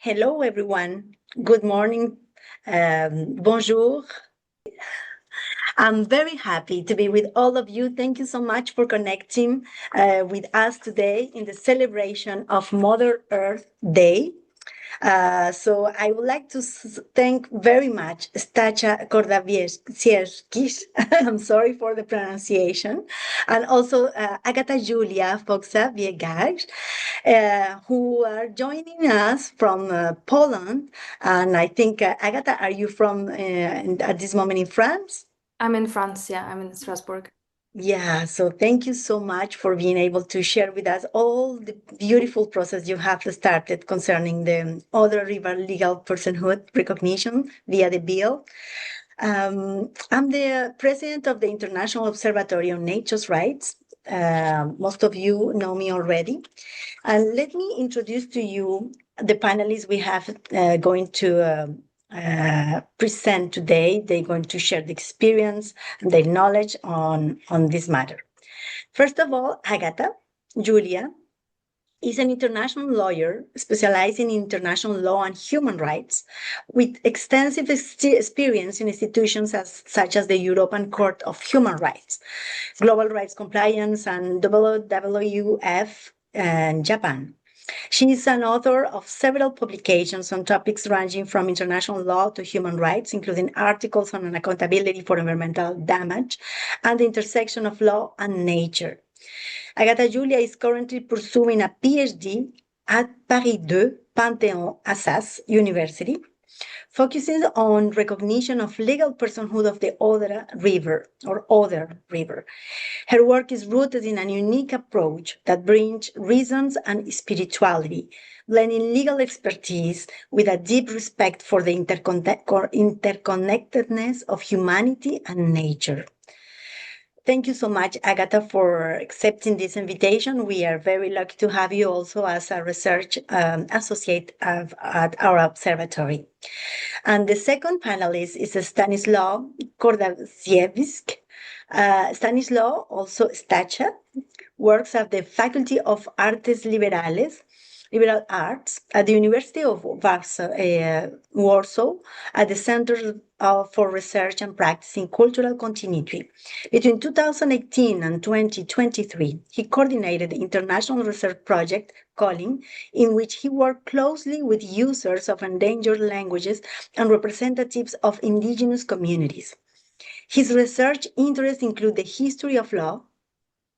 Hello, everyone. Good morning. Bonjour. I'm very happy to be with all of you. Thank you so much for connecting with us today in the celebration of Mother Earth Day. So I would like to thank very much Stacha Kordavieskish, I'm sorry for the pronunciation, and also Agata Julia Foxa Viegas, who are joining us from Poland. And I think, Agata, are you from at this moment in France? I'm in France, yeah, I'm in Strasbourg. Yeah, so thank you so much for being able to share with us all the beautiful process you have started concerning the Odra River legal personhood recognition via the bill. I'm the president of the International Observatory on Nature's Rights. Most of you know me already. And let me introduce to you the panelists we have going to present today. They're going to share the experience and their knowledge on this matter. First of all, Agata Julia is an international lawyer specializing in international law and human rights with extensive experience in institutions such as the European Court of Human Rights, Global Rights Compliance, and WWF and Japan. She is an author of several publications on topics ranging from international law to human rights, including articles on accountability for environmental damage and the intersection of law and nature. Agatha Julia is currently pursuing a PhD at Paris 2 Panthéon Assas University, focusing on recognition of legal personhood of the Odra River or Oder River. Her work is rooted in a unique approach that brings reasons and spirituality, blending legal expertise with a deep respect for the interconnectedness of humanity and nature. Thank you so much, Agatha, for accepting this invitation. We are very lucky to have you also as a research associate at our observatory. And the second panelist is Stanislaw Kordaziewicz. Stanislaw, also Stacha, works at the Faculty of Artes Liberales, Liberal Arts, at the University of Warsaw, at the Center for Research and Practice in Cultural Continuity. Between 2018 and 2023, he coordinated the international research project Calling, in which he worked closely with users of endangered languages and representatives of indigenous communities. His research interests include the history of law,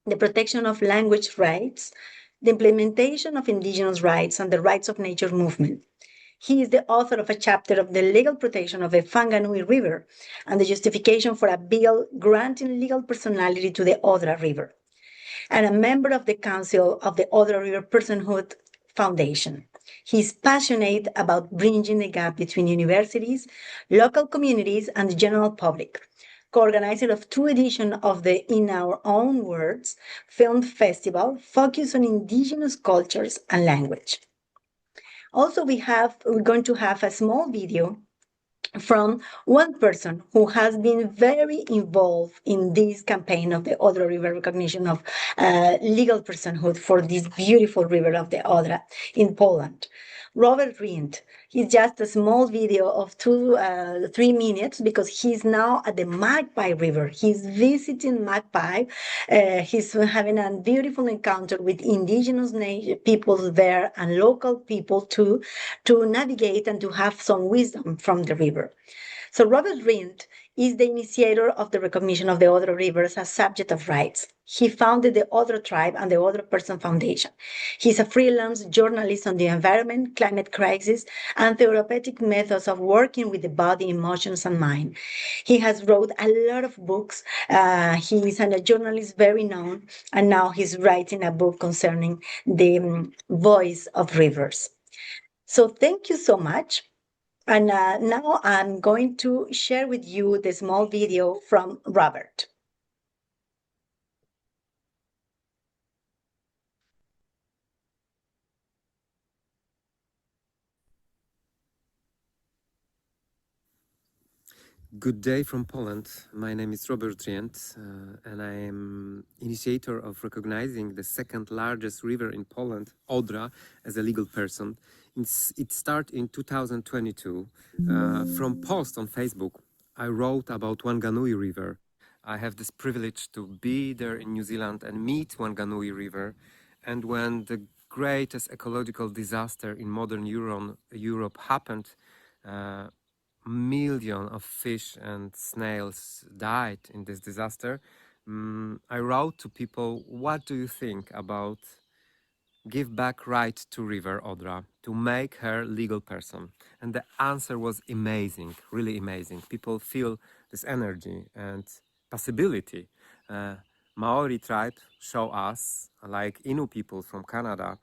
the protection of language rights, the implementation of indigenous rights, and the rights of nature movement. He is the author of a chapter of the legal protection of the Whanganui River and the justification for a bill granting legal personality to the Odra River, and a member of the Council of the Odra River Personhood Foundation. He is passionate about bridging the gap between universities, local communities, and the general public, co-organizer of two editions of the In Our Own Words Film Festival focused on indigenous cultures and language. Also, we're going to have a small video from one person who has been very involved in this campaign of the Odra River recognition of legal personhood for this beautiful river of the Odra in Poland. Robert Rindt. He's just a small video of 3 minutes because he's now at the Magpie River. He's visiting Magpie. He's having a beautiful encounter with indigenous people there and local people too, to navigate and to have some wisdom from the river. So Robert Rindt is the initiator of the recognition of the Odra River as a subject of rights. He founded the Odra Tribe and the Odra Person Foundation. He's a freelance journalist on the environment, climate crisis, and therapeutic methods of working with the body, emotions, and mind. He has wrote a lot of books. He is a journalist very known, and now he's writing a book concerning the voice of rivers. So thank you so much. And now I'm going to share with you the small video from Robert. Good day from Poland. My name is Robert River, and I am initiator of recognizing the second largest river in Poland, Odra, as a legal person. It started in 2022. From post on Facebook, I wrote about Wanganui River. I have this privilege to be there in New Zealand and meet Wanganui River. And when the greatest ecological disaster in modern Europe happened, million of fish and snails died in this disaster. I wrote to people, what do you think about give back right to River Odra, to make her legal person? And the answer was amazing, really amazing. People feel this energy and possibility. Maori tribe show us, like Innu people from Canada,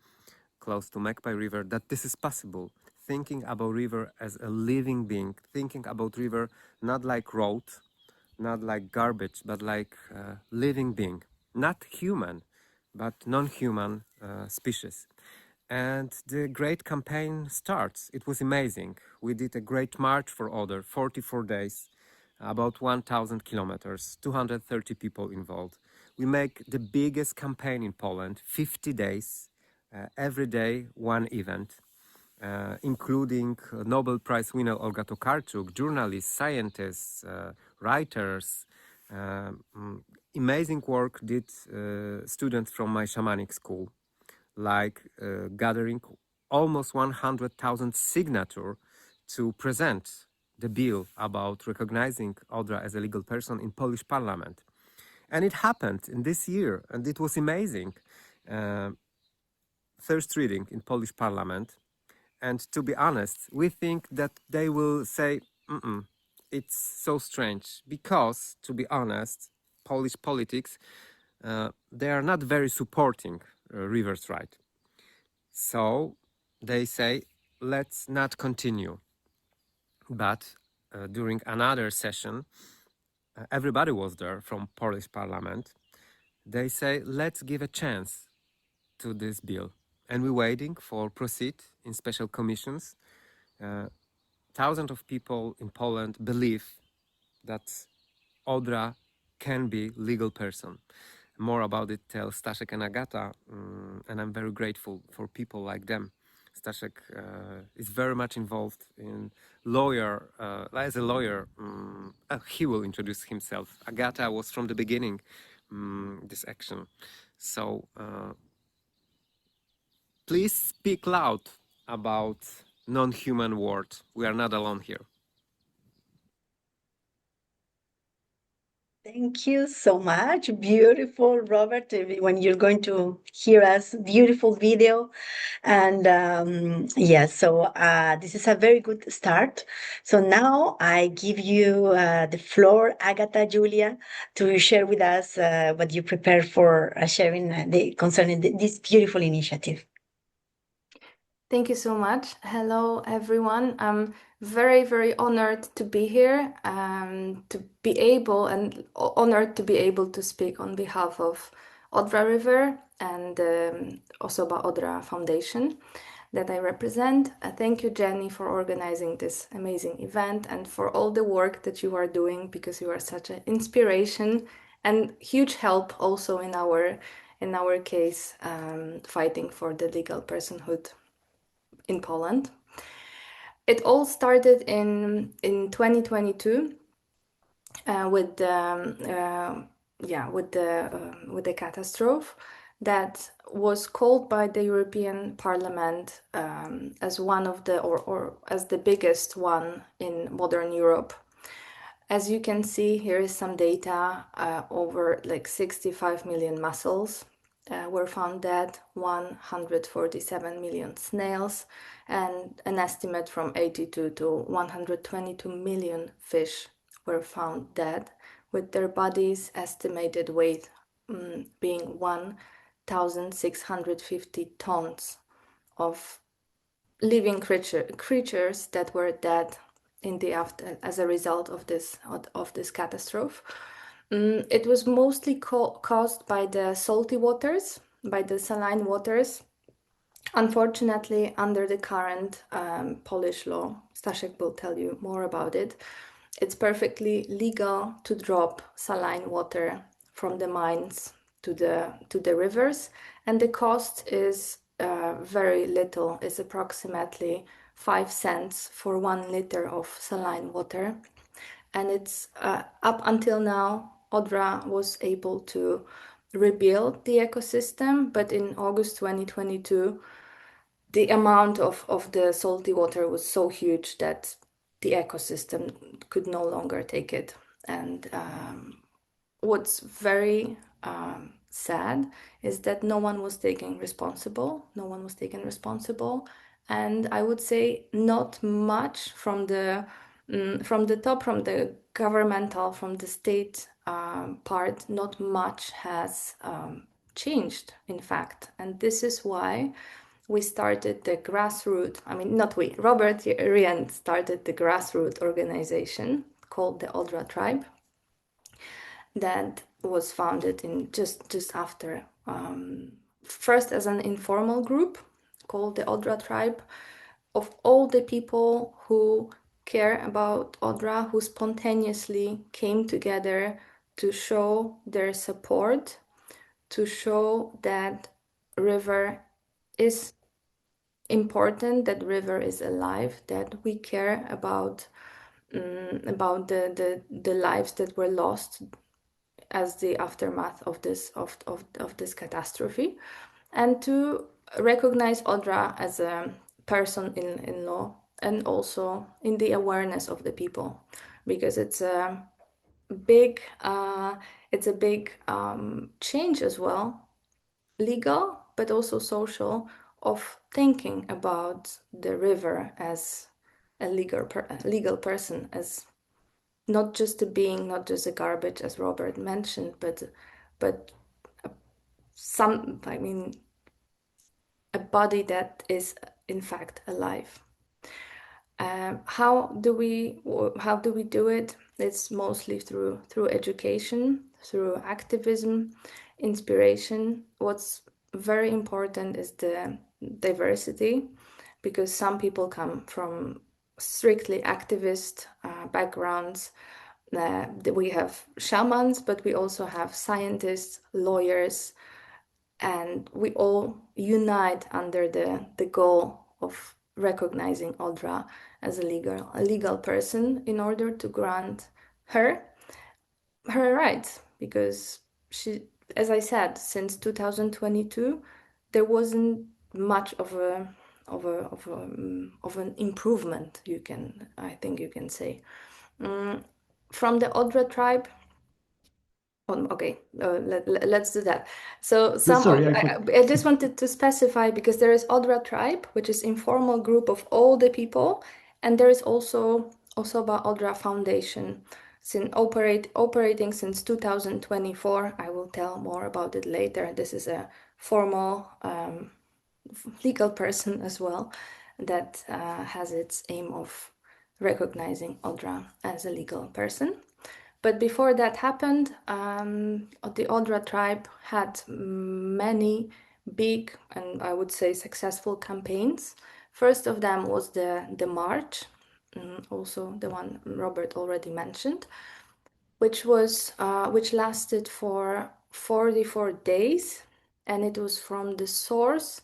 close to Magpie River, that this is possible. Thinking about river as a living being, thinking about river not like road, not like garbage, but like living being, not human, but non-human species. And the great campaign starts. It was amazing. We did a great march for Oder, 44 days, about 1,000 kilometers, 230 people involved. We make the biggest campaign in Poland, 50 days, every day one event, including Nobel Prize winner Olga Tokarczuk, journalists, scientists, writers. Amazing work did students from my shamanic school, like gathering almost 100,000 signatures to present the bill about recognizing Odra as a legal person in Polish parliament. And it happened in this year, and it was amazing. First reading in Polish parliament. And to be honest, we think that they will say, it's so strange, because, to be honest, Polish politics, they are not very supporting rivers' right. So they say, let's not continue. But during another session, everybody was there from Polish parliament. They say, let's give a chance to this bill. And we're waiting for proceed in special commissions. Thousands of people in Poland believe that Odra can be legal person. More about it tell Staszek and Agata, and I'm very grateful for people like them. Staszek is very much involved in lawyer, as a lawyer. He will introduce himself. Agata was from the beginning this action. So please speak loud about non-human world. We are not alone here. Thank you so much. Beautiful, Robert. When you're going to hear us, beautiful video. And yes, so this is a very good start. So now I give you the floor, Agatha, Julia, to share with us what you prepare for sharing concerning this beautiful initiative. Thank you so much. Hello, everyone. I'm very, very honored to be here, to be able and honored to be able to speak on behalf of Odra River and also about Odra Foundation that I represent. Thank you, Jenny, for organizing this amazing event and for all the work that you are doing, because you are such an inspiration and huge help also in our case, fighting for the legal personhood in Poland. It all started in 2022 with the catastrophe that was called by the European Parliament as one of the or as the biggest one in modern Europe. As you can see, here is some data. Over like 65 million mussels were found dead, 147 million snails, and an estimate from 82 to 122 million fish were found dead, with their bodies' estimated weight being 1,650 tons of living creatures that were dead in the after as a result of this catastrophe. It was mostly caused by the salty waters, by the saline waters. Unfortunately, under the current Polish law, Staszek will tell you more about it, it's perfectly legal to drop saline water from the mines to the rivers, and the cost is very little. It's approximately 5 cents for 1 liter of saline water, and it's up until now, Odra was able to rebuild the ecosystem, but in August 2022, the amount of the salty water was so huge that the ecosystem could no longer take it. And what's very sad is that no one was taken responsible. No one was taken responsible, and I would say not much from the top, from the governmental, from the state part. Not much has changed, in fact, and this is why we started the grassroots. I mean, not we. Robert Ryan started the grassroots organization called the Odra Tribe, that was founded in just after, first as an informal group called the Odra Tribe, of all the people who care about Odra, who spontaneously came together to show their support, to show that river is important, that river is alive, that we care about the lives that were lost as the aftermath of this catastrophe, and to recognize Odra as a person in law, and also in the awareness of the people, because it's a big change as well, legal but also social, of thinking about the river as a legal person, as not just a being, not just a garbage, as Robert mentioned, but some, I mean, a body that is in fact alive. How do we do it? It's mostly through education, through activism, inspiration. What's very important is the diversity, because some people come from strictly activist backgrounds. We have shamans, but we also have scientists, lawyers, and we all unite under the goal of recognizing Odra as a legal person, in order to grant her rights, because she, as I said, since 2022 there wasn't much of an improvement, I think you can say. From the Odra tribe. Okay, let's do that. So Sorry, I just wanted to specify, because there is Odra tribe, which is informal group of all the people, and there is also Osoba Odra Foundation, operating since 2024. I will tell more about it later. This is a formal legal person as well, that has its aim of recognizing Odra as a legal person. But before that happened, the Odra tribe had many big and, I would say, successful campaigns. First of them was the march, also the one Robert already mentioned, which lasted for 44 days, and it was from the source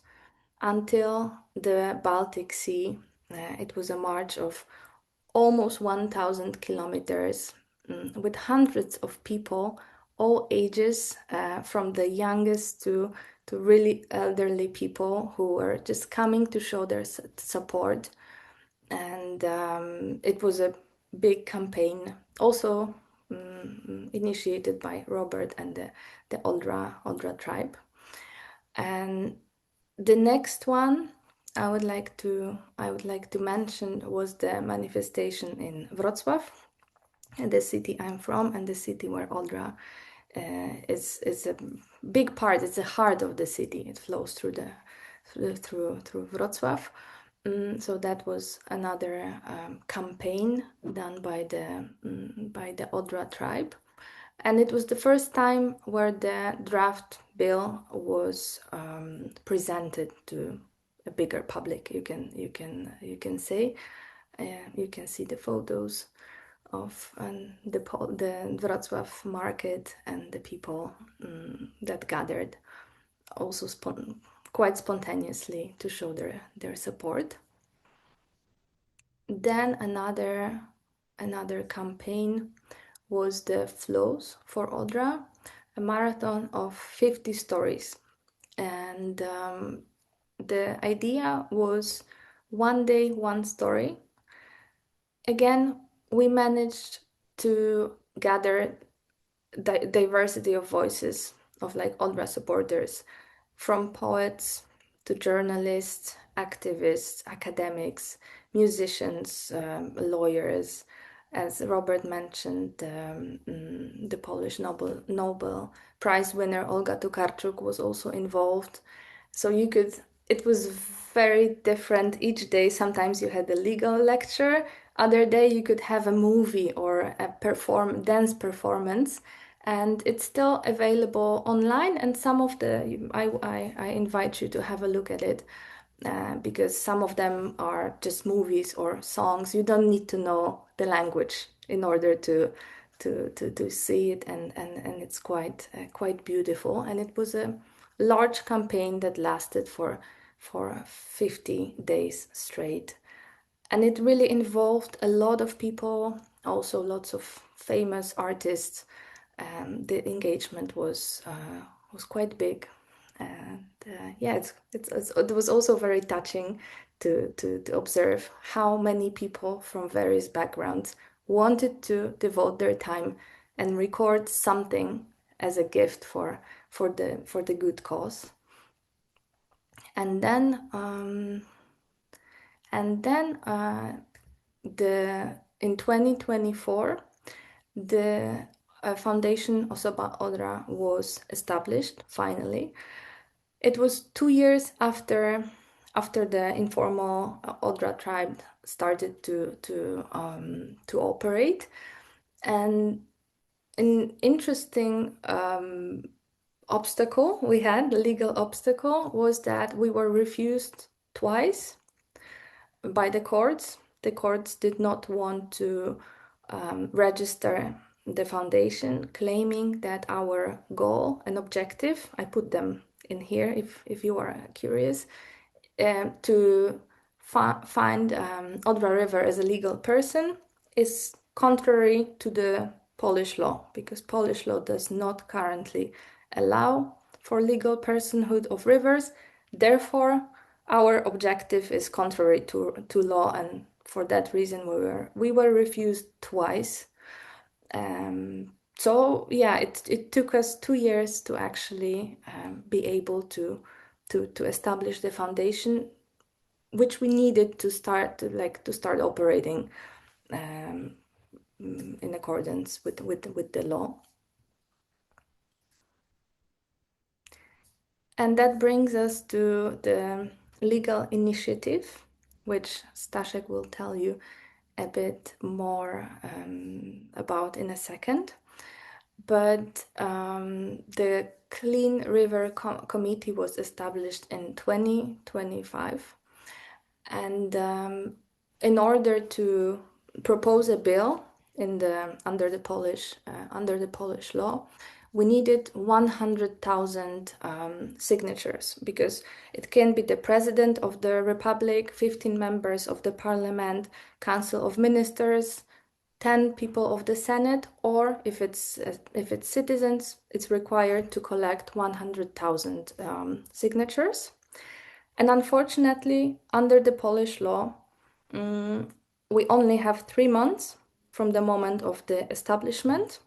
until the Baltic Sea. It was a march of almost 1,000 kilometers, with hundreds of people, all ages, from the youngest to really elderly people, who were just coming to show their support. And it was a big campaign, also initiated by Robert and the Odra tribe. And the next one I would like to mention was the manifestation in Wrocław, the city I'm from, and the city where Odra is a big part. It's the heart of the city. It flows through Wrocław. So that was another campaign done by the Odra tribe. And it was the first time where the draft bill was presented to a bigger public. You can say, you can see the photos the Wrocław market and the people that gathered also quite spontaneously to show their support. Then another campaign was the Flows for Odra, a marathon of 50 stories. And the idea was one day, one story. Again, we managed to gather diversity of voices of like Odra supporters, from poets to journalists, activists, academics, musicians, lawyers. As Robert mentioned, the Polish Nobel Prize winner Olga Tokarczuk was also involved. So it was very different each day. Sometimes you had a legal lecture, other day you could have a movie or a dance performance, and it's still available online. And some of I invite you to have a look at it, because some of them are just movies or songs. You don't need to know the language in order to see it, and it's quite beautiful. And it was a large campaign that lasted for 50 days straight. And it really involved a lot of people, also lots of famous artists. The engagement was quite big, and yeah, it was also very touching to observe how many people from various backgrounds wanted to devote their time and record something as a gift for the good cause. And then in 2024, the foundation Osoba Odra was established finally. It was 2 years after the informal Odra tribe started to operate. And an interesting obstacle we had, the legal obstacle, was that we were refused twice by the courts. The courts did not want to register the foundation, claiming that our goal and objective, I put them in here if you are curious, to find Odra River as a legal person is contrary to the Polish law, because Polish law does not currently allow for legal personhood of rivers. Therefore, our objective is contrary to law, and for that reason we were refused twice. So yeah, it took us 2 years to actually be able to establish the foundation, which we needed to start operating in accordance with the law. And that brings us to the legal initiative, which Staszek will tell you a bit more about in a second. But the Clean River Committee was established in 2025. And in order to propose a bill under the Polish law, we needed 100,000 signatures, because it can be the president of the republic, 15 members of the parliament, council of ministers, 10 people of the senate, or if it's citizens, it's required to collect 100,000 signatures. And unfortunately, under the Polish law, we only have 3 months from the moment of the establishment,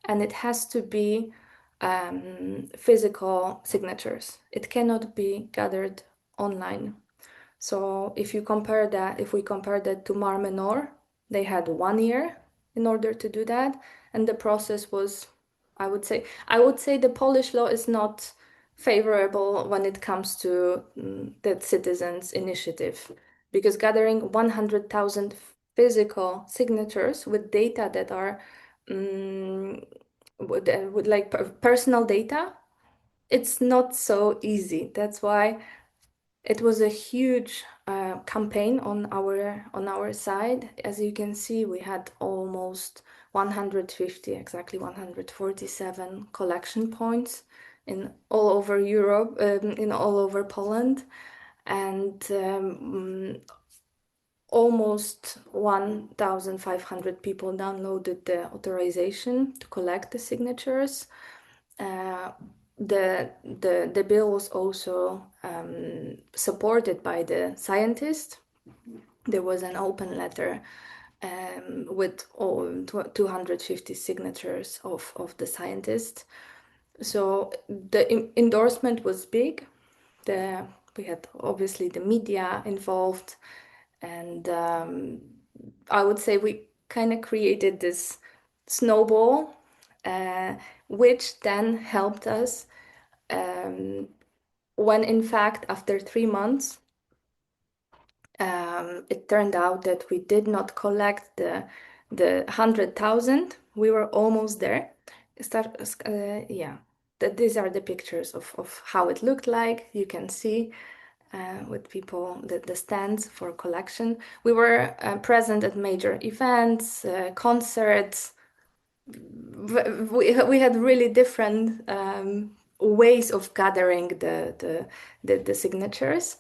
and it has to be physical signatures. It cannot be gathered online. So if we compare that to Mar Menor, they had 1 year in order to do that, and the process was, I would say the Polish law is not favorable when it comes to the citizens' initiative, because gathering 100,000 physical signatures with data that are with like personal data, it's not so easy. That's why It was a huge campaign on our side. As you can see, we had almost 150, exactly 147 collection points in all over Europe, in all over Poland, and almost 1,500 people downloaded the authorization to collect the signatures. The bill was also supported by the scientists. There was an open letter with 250 signatures of the scientists. So the endorsement was big. We had obviously the media involved, and I would say we kind of created this snowball, which then helped us when in fact after 3 months it turned out that we did not collect the 100,000. We were almost there. Yeah, these are the pictures of how it looked like. You can see with people the stands for collection. We were present at major events, concerts. We had really different ways of gathering the signatures.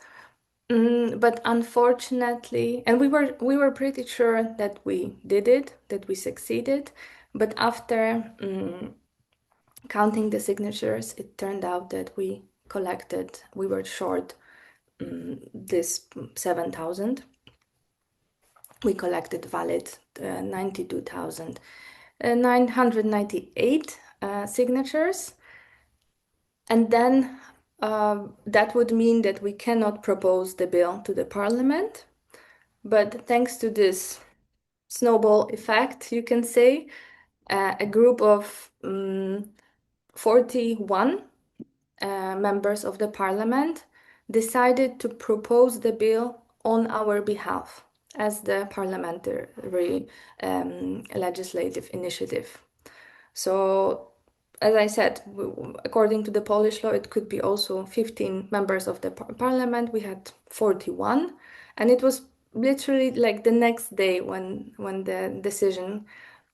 But unfortunately, and we were pretty sure that we did it, that we succeeded. But after counting the signatures, it turned out that we were short this 7,000. We collected valid 92,998 signatures. And then that would mean that we cannot propose the bill to the parliament. But thanks to this snowball effect, you can say, a group of 41 members of the parliament decided to propose the bill on our behalf as the parliamentary legislative initiative. So, as I said, according to the Polish law, it could be also 15 members of the parliament. We had 41, and it was literally like the next day when the decision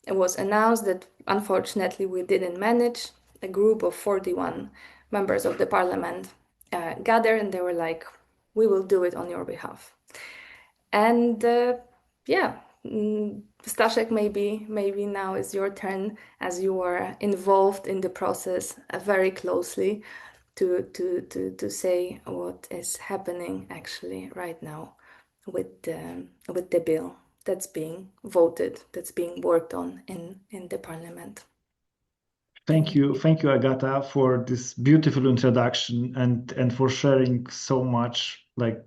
was announced that unfortunately we didn't manage. A group of 41 members of the parliament gathered, and they were like, "We will do it on your behalf." And yeah, Staszek, maybe now is your turn, as you were involved in the process very closely, to say what is happening actually right now with the bill that's being voted, that's being worked on in the parliament. Thank you, Agata, for this beautiful introduction and for sharing so much like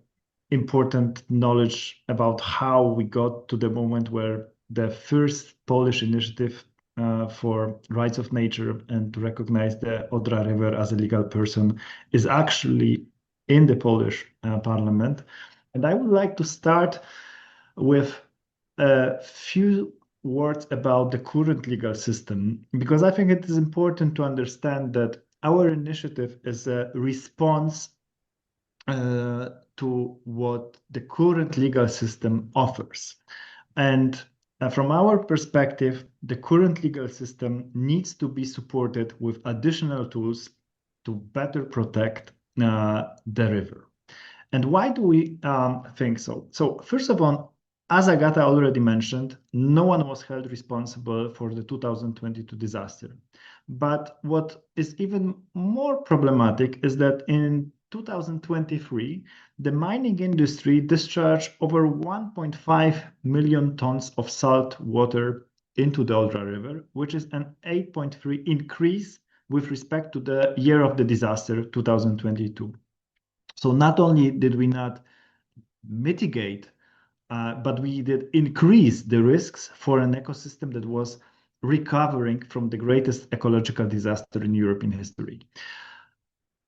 important knowledge about how we got to the moment where the first Polish initiative for rights of nature and to recognize the Odra River as a legal person is actually in the Polish parliament. And I would like to start with a few words about the current legal system, because I think it is important to understand that our initiative is a response to what the current legal system offers. And from our perspective, the current legal system needs to be supported with additional tools to better protect the river. And why do we think so? So first of all, as Agata already mentioned, no one was held responsible for the 2022 disaster. But what is even more problematic is that in 2023, the mining industry discharged over 1.5 million tons of salt water into the Odra River, which is an 8.3 increase with respect to the year of the disaster, 2022. So not only did we not mitigate, but we did increase the risks for an ecosystem that was recovering from the greatest ecological disaster in European history.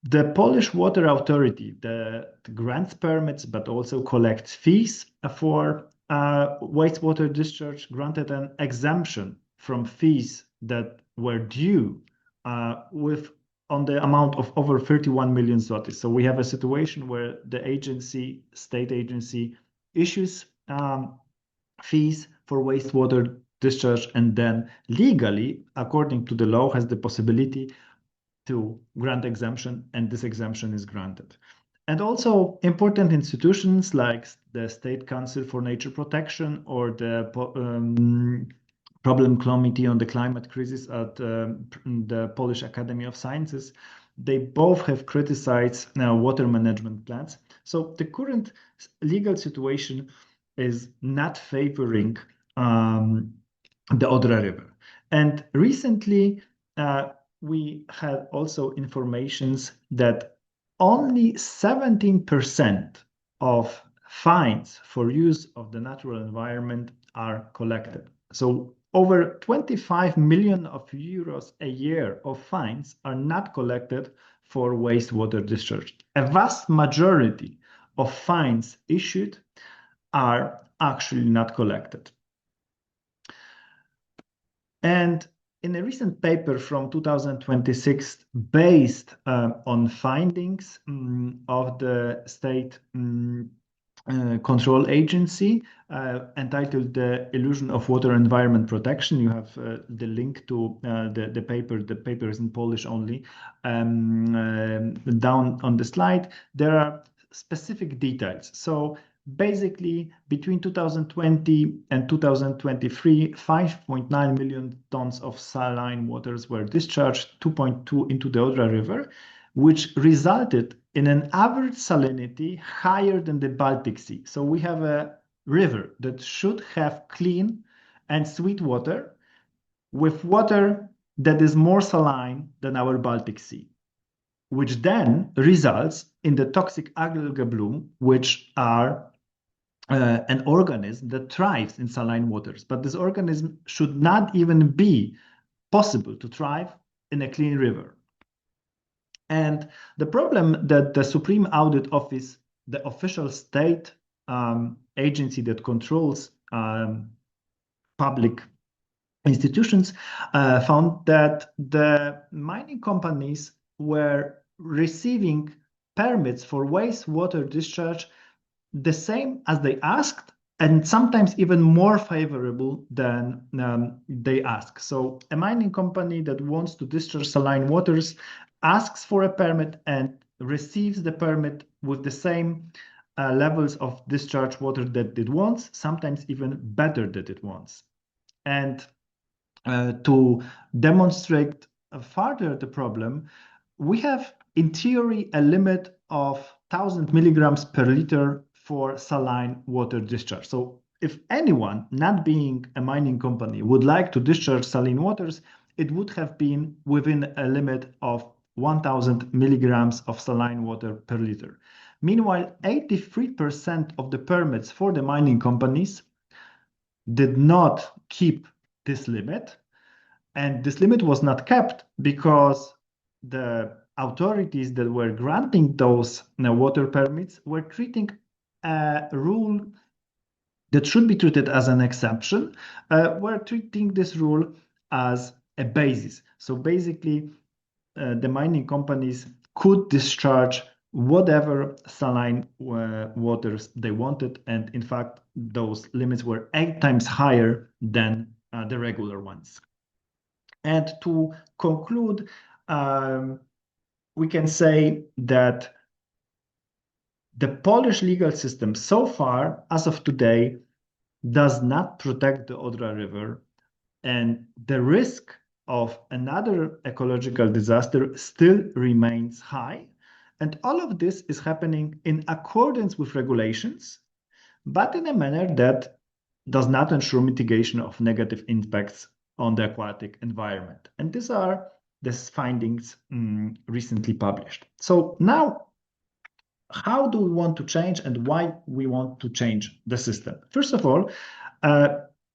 The Polish Water Authority that grants permits but also collects fees for wastewater discharge granted an exemption from fees that were due with on the amount of over 31 million zlotys. So we have a situation where the state agency, issues fees for wastewater discharge, and then legally, according to the law, has the possibility to grant exemption, and this exemption is granted. And also important institutions like the State Council for Nature Protection or the Problem Committee on the Climate Crisis at the Polish Academy of Sciences, they both have criticized water management plans. So the current legal situation is not favoring the Odra River. And recently, we had also informations that only 17% of fines for use of the natural environment are collected. So over 25 million of euros a year of fines are not collected for wastewater discharge. A vast majority of fines issued are actually not collected. And in a recent paper from 2026, based on findings of the state control agency entitled The Illusion of Water Environment Protection. You have the link to the paper. The paper is in Polish only. Down on the slide, there are specific details. So basically, between 2020 and 2023, 5.9 million tons of saline waters were discharged, 2.2 into the Odra River, which resulted in an average salinity higher than the Baltic Sea. So we have a river that should have clean and sweet water with water that is more saline than our Baltic Sea, which then results in the toxic algae bloom, which are an organism that thrives in saline waters. But this organism should not even be possible to thrive in a clean river. And the problem that the Supreme Audit Office, the official state agency that controls public institutions, found that the mining companies were receiving permits for wastewater discharge the same as they asked, and sometimes even more favorable than they ask. So a mining company that wants to discharge saline waters asks for a permit and receives the permit with the same levels of discharge water that it wants, sometimes even better than it wants. And to demonstrate further the problem, we have in theory a limit of 1,000 milligrams per liter for saline water discharge. So if anyone, not being a mining company, would like to discharge saline waters, it would have been within a limit of 1,000 milligrams of saline water per liter. Meanwhile, 83% of the permits for the mining companies did not keep this limit. And this limit was not kept because the authorities that were granting those water permits were treating a rule that should be treated as an exception, were treating this rule as a basis. So basically, the mining companies could discharge whatever saline waters they wanted. And in fact, those limits were 8 times higher than the regular ones. And to conclude, we can say that the Polish legal system so far, as of today, does not protect the Odra River, and the risk of another ecological disaster still remains high. And all of this is happening in accordance with regulations, but in a manner that does not ensure mitigation of negative impacts on the aquatic environment. And these are the findings recently published. So now, how do we want to change and why we want to change the system? First of all,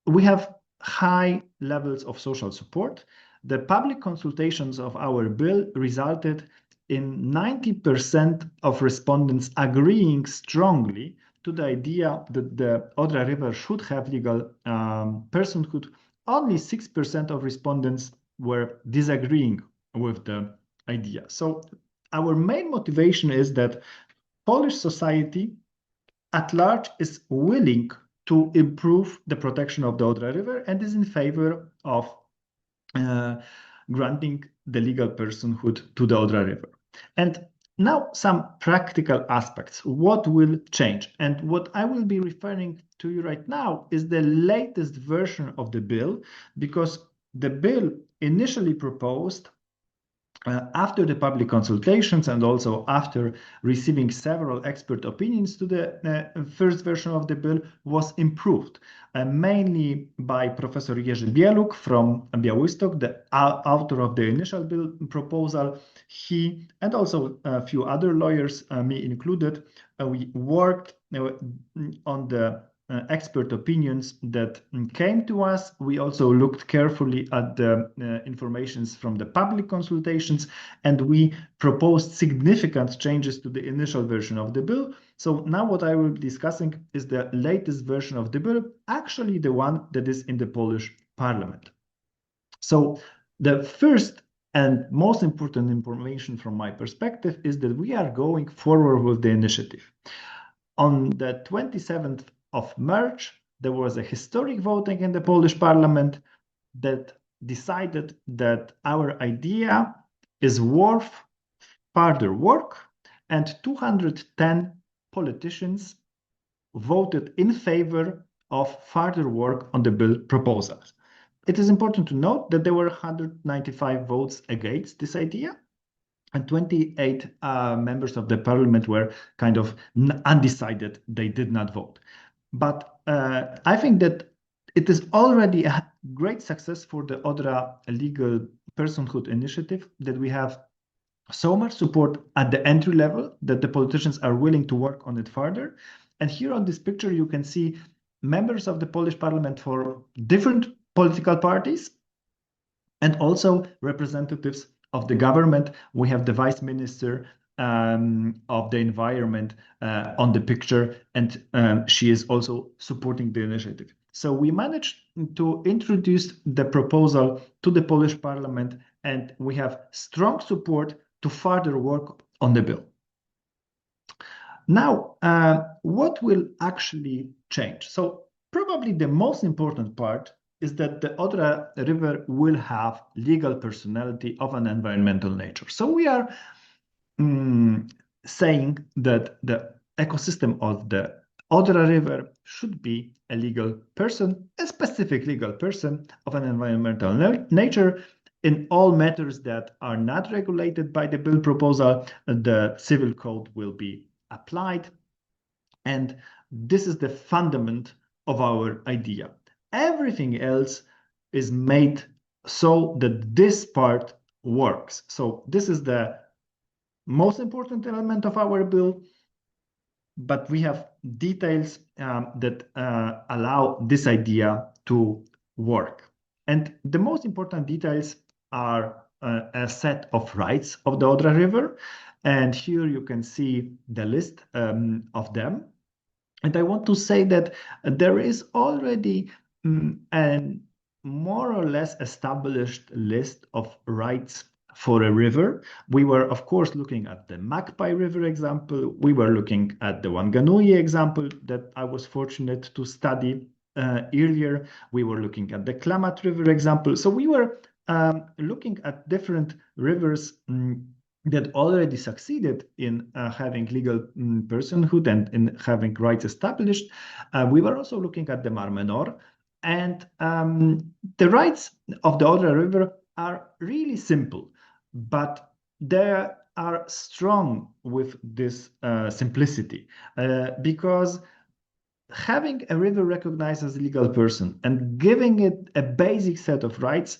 we have high levels of social support. The public consultations of our bill resulted in 90% of respondents agreeing strongly to the idea that the Odra River should have legal personhood. Only 6% of respondents were disagreeing with the idea. So our main motivation is that Polish society at large is willing to improve the protection of the Odra River and is in favor of granting the legal personhood to the Odra River. And now some practical aspects. What will change? And what I will be referring to you right now is the latest version of the bill, because the bill initially proposed after the public consultations and also after receiving several expert opinions to the first version of the bill was improved, mainly by Professor Jerzy Bieluk from Białystok, the author of the initial bill proposal. He and also a few other lawyers, me included, we worked on the expert opinions that came to us. We also looked carefully at the informations from the public consultations, and we proposed significant changes to the initial version of the bill. So now what I will be discussing is the latest version of the bill, actually the one that is in the Polish parliament. So the first and most important information from my perspective is that we are going forward with the initiative. On the 27th of March, there was a historic voting in the Polish parliament that decided that our idea is worth further work, and 210 politicians voted in favor of further work on the bill proposals. It is important to note that there were 195 votes against this idea, and 28 members of the parliament were kind of undecided. They did not vote. But I think that it is already a great success for the Odra legal personhood initiative that we have so much support at the entry level that the politicians are willing to work on it further. And here on this picture, you can see members of the Polish parliament for different political parties and also representatives of the government. We have the vice minister of the environment on the picture, and she is also supporting the initiative. So we managed to introduce the proposal to the Polish parliament, and we have strong support to further work on the bill. Now, what will actually change? So probably the most important part is that the Odra River will have legal personality of an environmental nature. So we are saying that the ecosystem of the Odra River should be a legal person, a specific legal person of an environmental nature. In all matters that are not regulated by the bill proposal, the civil code will be applied. And this is the fundament of our idea. Everything else is made so that this part works. So this is the most important element of our bill, but we have details that allow this idea to work. And the most important details are a set of rights of the Odra River. And here you can see the list of them. And I want to say that there is already a more or less established list of rights for a river. We were, of course, looking at the Magpie River example. We were looking at the Wanganui example that I was fortunate to study earlier. We were looking at the Klamath River example. So we were looking at different rivers that already succeeded in having legal personhood and in having rights established. We were also looking at the Mar Menor, and the rights of the Odra River are really simple, but they are strong with this simplicity because having a river recognized as a legal person and giving it a basic set of rights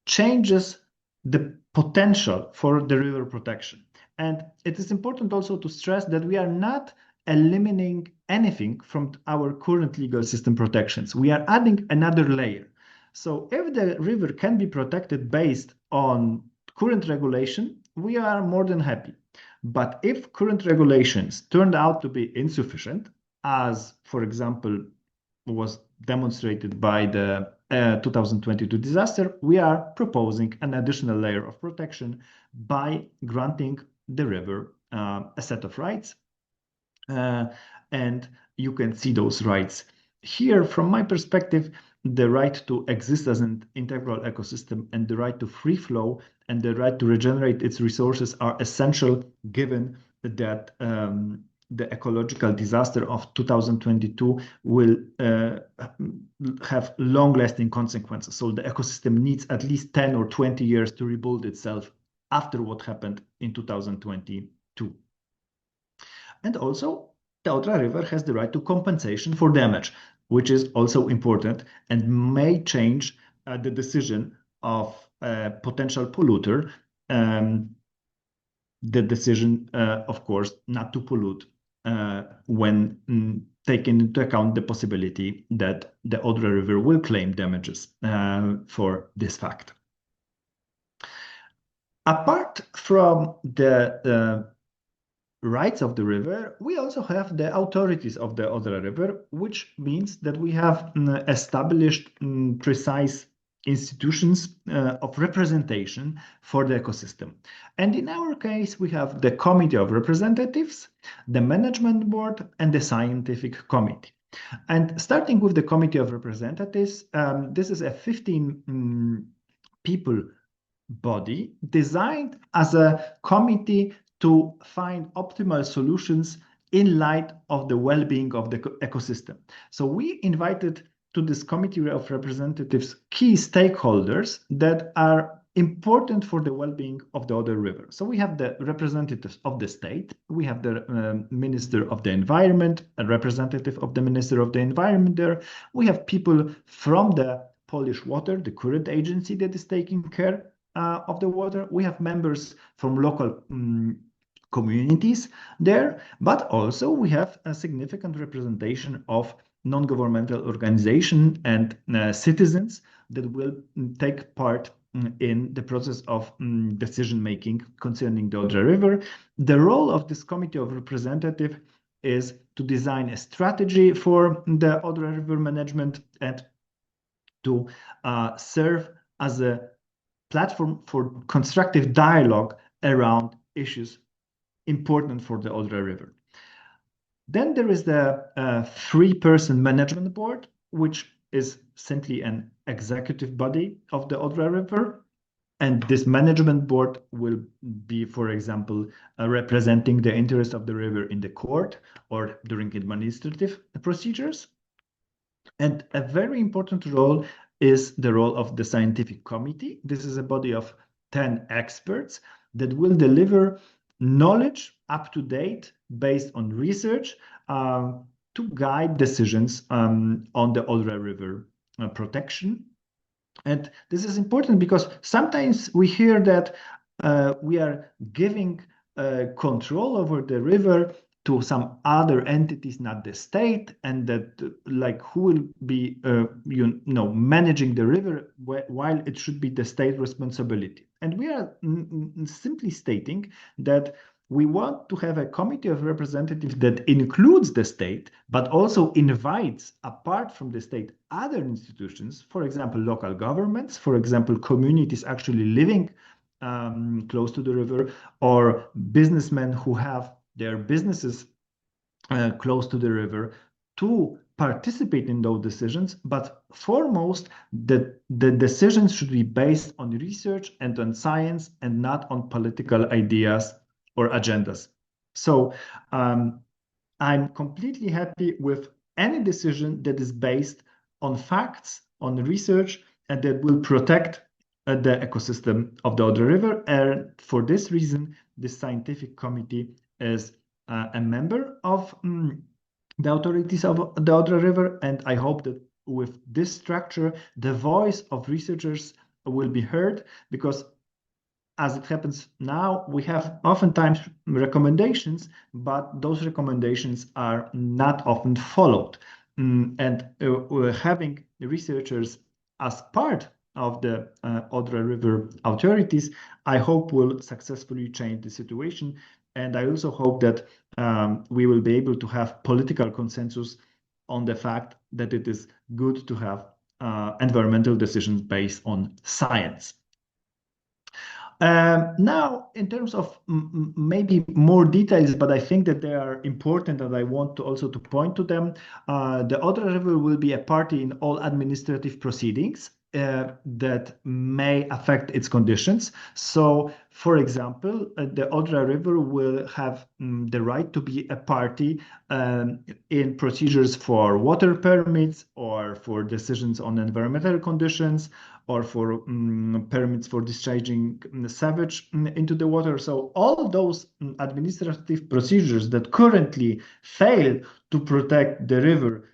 changes the potential for the river protection. And it is important also to stress that we are not eliminating anything from our current legal system protections. We are adding another layer. So if the river can be protected based on current regulation, we are more than happy. But if current regulations turned out to be insufficient, as, for example, was demonstrated by the 2022 disaster, we are proposing an additional layer of protection by granting the river a set of rights. And you can see those rights here. From my perspective, the right to exist as an integral ecosystem and the right to free flow and the right to regenerate its resources are essential, given that the ecological disaster of 2022 will have long-lasting consequences. So the ecosystem needs at least 10 or 20 years to rebuild itself after what happened in 2022. And also, the Odra River has the right to compensation for damage, which is also important and may change the decision of a potential polluter, the decision, of course, not to pollute when taking into account the possibility that the Odra River will claim damages for this fact. Apart from the rights of the river, we also have the authorities of the Odra River, which means that we have established precise institutions of representation for the ecosystem. And in our case, we have the Committee of Representatives, the Management Board, and the Scientific Committee. And starting with the Committee of Representatives, this is a 15 people body designed as a committee to find optimal solutions in light of the well-being of the ecosystem. So we invited to this Committee of Representatives key stakeholders that are important for the well-being of the Odra River. So we have the representatives of the state, we have the Minister of the Environment, a representative of the Minister of the Environment there, we have people from the Polish Water, the current agency that is taking care of the water. We have members from local communities there, but also we have a significant representation of non-governmental organizations and citizens that will take part in the process of decision-making concerning the Odra River. The role of this Committee of Representatives is to design a strategy for the Odra River management and to serve as a platform for constructive dialogue around issues important for the Odra River. Then there is the three-person management board, which is simply an executive body of the Odra River. And this management board will be, for example, representing the interest of the river in the court or during administrative procedures. And a very important role is the role of the scientific committee. This is a body of 10 experts that will deliver knowledge up to date based on research to guide decisions on the Odra River protection. And this is important because sometimes we hear that we are giving control over the river to some other entities, not the state, and that like who will be managing the river while it should be the state responsibility. And we are simply stating that we want to have a committee of representatives that includes the state, but also invites, apart from the state, other institutions, for example, local governments, for example, communities actually living close to the river, or businessmen who have their businesses close to the river, to participate in those decisions. But foremost, the decisions should be based on research and on science and not on political ideas or agendas. So I'm completely happy with any decision that is based on facts, on research, and that will protect the ecosystem of the Odra River. And for this reason, the scientific committee is a member of the authorities of the Odra River. And I hope that with this structure, the voice of researchers will be heard, because as it happens now, we have oftentimes recommendations, but those recommendations are not often followed. And having researchers as part of the Odra River authorities, I hope will successfully change the situation. And I also hope that we will be able to have political consensus on the fact that it is good to have environmental decisions based on science. Now, in terms of maybe more details, but I think that they are important and I want to also to point to them. The Odra River will be a party in all administrative proceedings that may affect its conditions. So, for example, the Odra River will have the right to be a party in procedures for water permits or for decisions on environmental conditions or for permits for discharging sewage into the water. So all those administrative procedures that currently fail to protect the river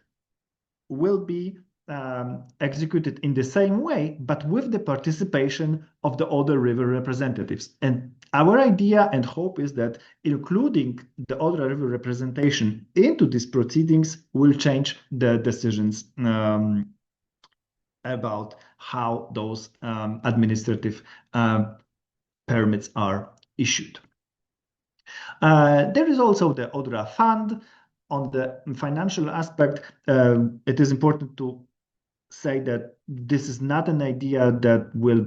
will be executed in the same way, but with the participation of the Odra River representatives. And our idea and hope is that including the Odra River representation into these proceedings will change the decisions about how those administrative permits are issued. There is also the Odra Fund. On the financial aspect, it is important to say that this is not an idea that will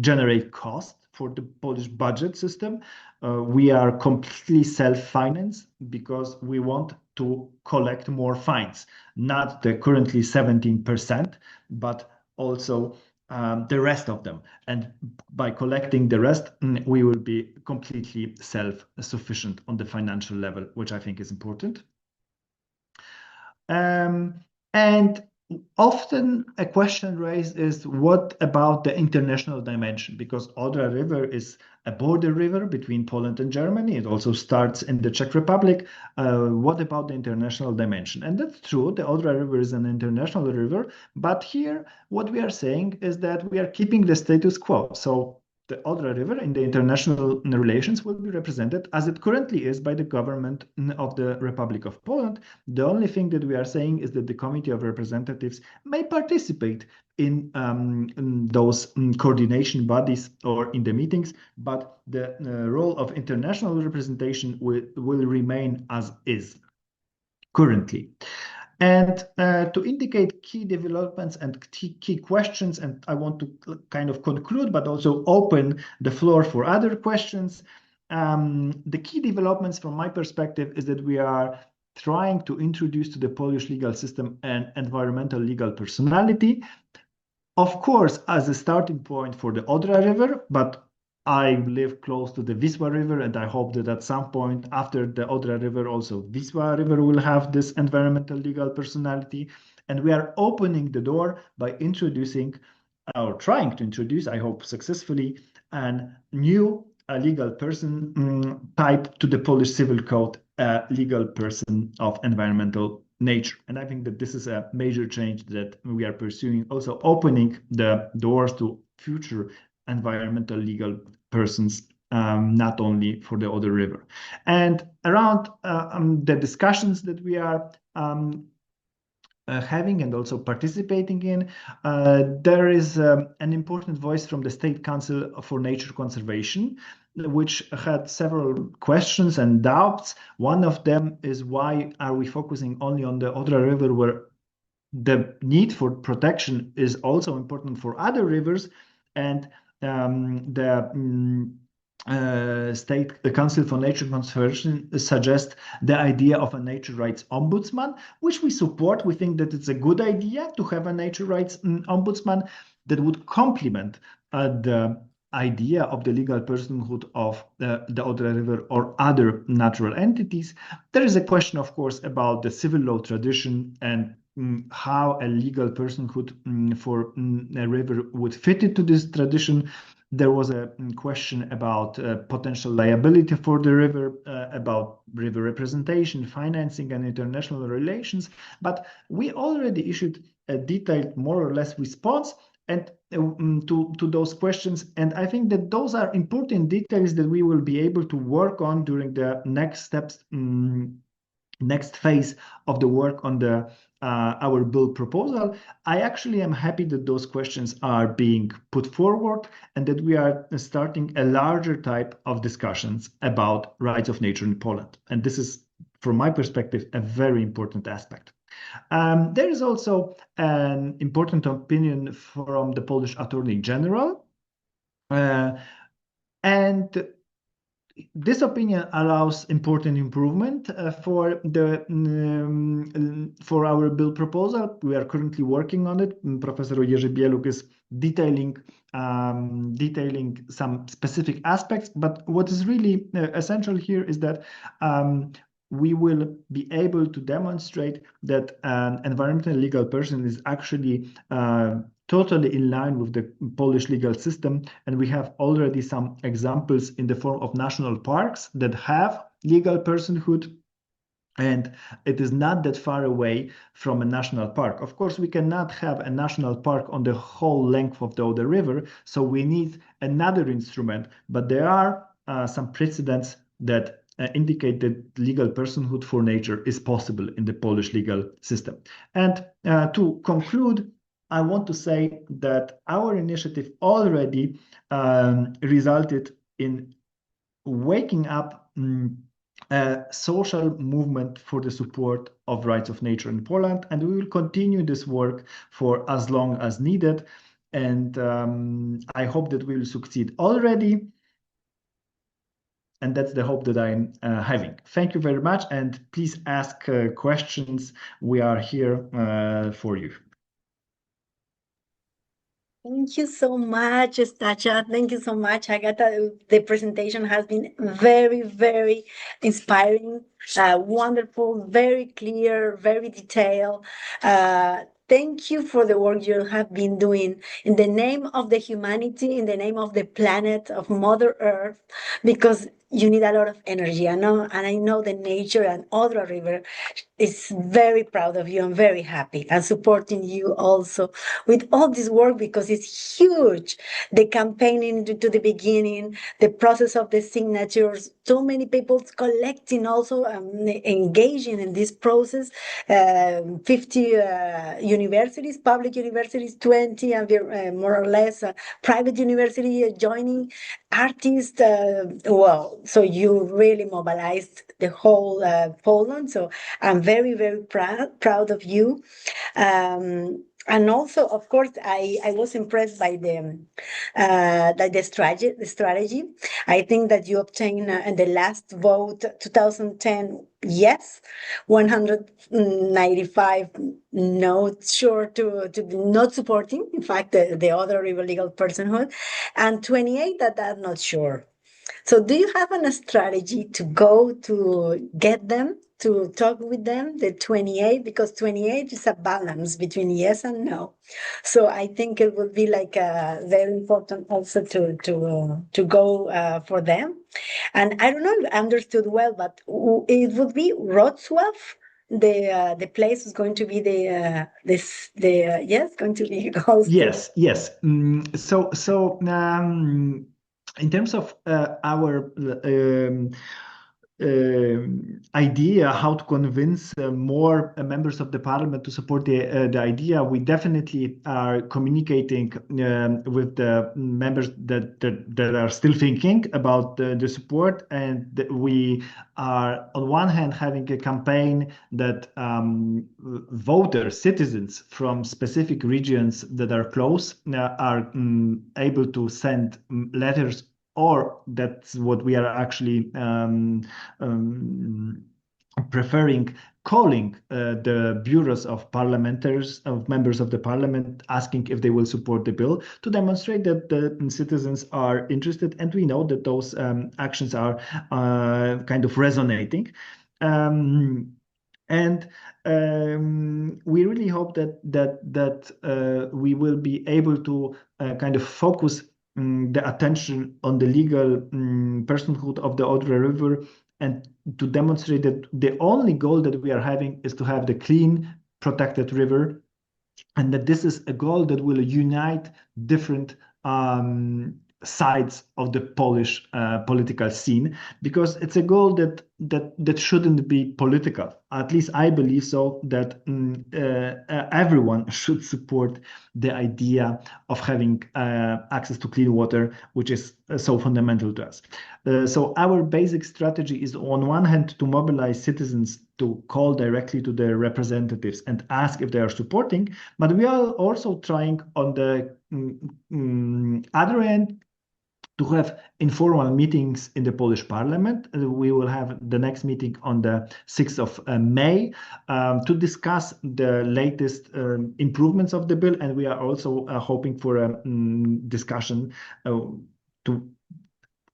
generate cost for the Polish budget system. We are completely self-financed because we want to collect more fines, not the currently 17%, but also the rest of them. And by collecting the rest, we will be completely self-sufficient on the financial level, which I think is important. And often a question raised is, what about the international dimension? Because Odra River is a border river between Poland and Germany. It also starts in the Czech Republic. What about the international dimension? And that's true. The Odra River is an international river. But here, what we are saying is that we are keeping the status quo. So the Odra River in the international relations will be represented as it currently is by the government of the Republic of Poland. The only thing that we are saying is that the Committee of Representatives may participate in those coordination bodies or in the meetings, but the role of international representation will remain as is currently. And to indicate key developments and key questions, and I want to kind of conclude, but also open the floor for other questions. The key developments from my perspective is that we are trying to introduce to the Polish legal system an environmental legal personality, of course, as a starting point for the Odra River, but I live close to the Wisła River, and I hope that at some point after the Odra River, also Wisła River will have this environmental legal personality. And we are opening the door by introducing, or trying to introduce, I hope successfully, a new legal person type to the Polish Civil Code, a legal person of environmental nature. And I think that this is a major change that we are pursuing, also opening the doors to future environmental legal persons, not only for the Odra River. And around the discussions that we are having and also participating in, there is an important voice from the State Council for Nature Conservation, which had several questions and doubts. One of them is, why are we focusing only on the Odra River, where the need for protection is also important for other rivers? And the State Council for Nature Conservation suggests the idea of a nature rights ombudsman, which we support. We think that it's a good idea to have a nature rights ombudsman that would complement the idea of the legal personhood of the Odra River or other natural entities. There is a question, of course, about the civil law tradition and how a legal personhood for a river would fit into this tradition. There was a question about potential liability for the river, about river representation, financing, and international relations. But we already issued a detailed, more or less, response and to those questions. And I think that those are important details that we will be able to work on during the next steps, next phase of the work on the our bill proposal. I actually am happy that those questions are being put forward and that we are starting a larger type of discussions about rights of nature in Poland. And this is, from my perspective, a very important aspect. There is also an important opinion from the Polish Attorney General, and this opinion allows important improvement for our bill proposal. We are currently working on it. Professor Jerzy Bieluk is detailing some specific aspects. But what is really essential here is that we will be able to demonstrate that an environmental legal person is actually totally in line with the Polish legal system. And we have already some examples in the form of national parks that have legal personhood. And it is not that far away from a national park. Of course, we cannot have a national park on the whole length of the Odra River, so we need another instrument. But there are some precedents that indicate that legal personhood for nature is possible in the Polish legal system. And to conclude, I want to say that our initiative already resulted in waking up a social movement for the support of rights of nature in Poland, and we will continue this work for as long as needed. And I hope that we will succeed already. And that's the hope that I'm having. Thank you very much, and please ask questions. We are here for you. Thank you so much, Stacha. Thank you so much, Agatha. The presentation has been very, very inspiring, wonderful, very clear, very detailed. Thank you for the work you have been doing in the name of the humanity, in the name of the planet, of Mother Earth, because you need a lot of energy. And I know the nature and Odra River is very proud of you. I'm very happy and supporting you also with all this work because it's huge. The campaigning to the beginning, the process of the signatures, so many people collecting also engaging in this process. 50 universities, public universities, 20 and more or less private university joining, artists. Well, so you really mobilized the whole Poland. So I'm very, very proud of you. And also, of course, I was impressed by the strategy. I think that you obtained in the last vote, 2010, yes, 195 no, sure to not supporting. In fact, the other illegal personhood, and 28 that are not sure. So do you have a strategy to go to get them, to talk with them, the 28? Because 28 is a balance between yes and no. So I think it would be like very important also to go for them. And I don't know if I understood well, but it would be Wrocław. The place is going to be yes, going to be hosted. Yes. In terms of our idea how to convince more members of the parliament to support the idea, we definitely are communicating with the members that are still thinking about the support, and we are on one hand having a campaign that voters, citizens from specific regions that are close are able to send letters, or that's what we are actually preferring, calling the bureaus of parliamentarians, of members of the parliament, asking if they will support the bill, to demonstrate that the citizens are interested. And we know that those actions are kind of resonating. And we really hope that we will be able to kind of focus the attention on the legal personhood of the Odra River, and to demonstrate that the only goal that we are having is to have the clean, protected river, and that this is a goal that will unite different sides of the Polish political scene, because it's a goal that that shouldn't be political. At least I believe so, that everyone should support the idea of having access to clean water, which is so fundamental to us. So our basic strategy is, on one hand, to mobilize citizens to call directly to their representatives and ask if they are supporting, but we are also trying on the other end to have informal meetings in the Polish Parliament. We will have the next meeting on the 6th of May to discuss the latest improvements of the bill, and we are also hoping for a discussion to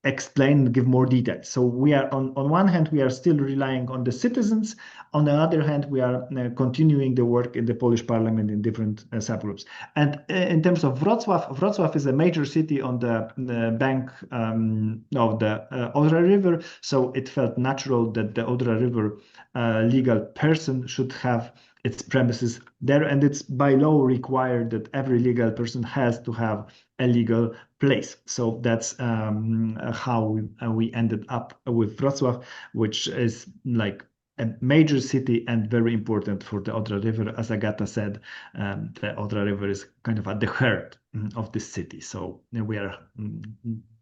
explain and give more details. So we are on one hand, we are still relying on the citizens. On the other hand, we are continuing the work in the Polish parliament in different subgroups. And in terms of Wrocław, Wrocław is a major city on the bank of the Odra River. So it felt natural that the Odra River legal person should have its premises there, and it's by law required that every legal person has to have a legal place. So that's how we ended up with Wrocław, which is like a major city and very important for the Odra River. As Agata said, the Odra River is kind of at the heart of this city. So we are,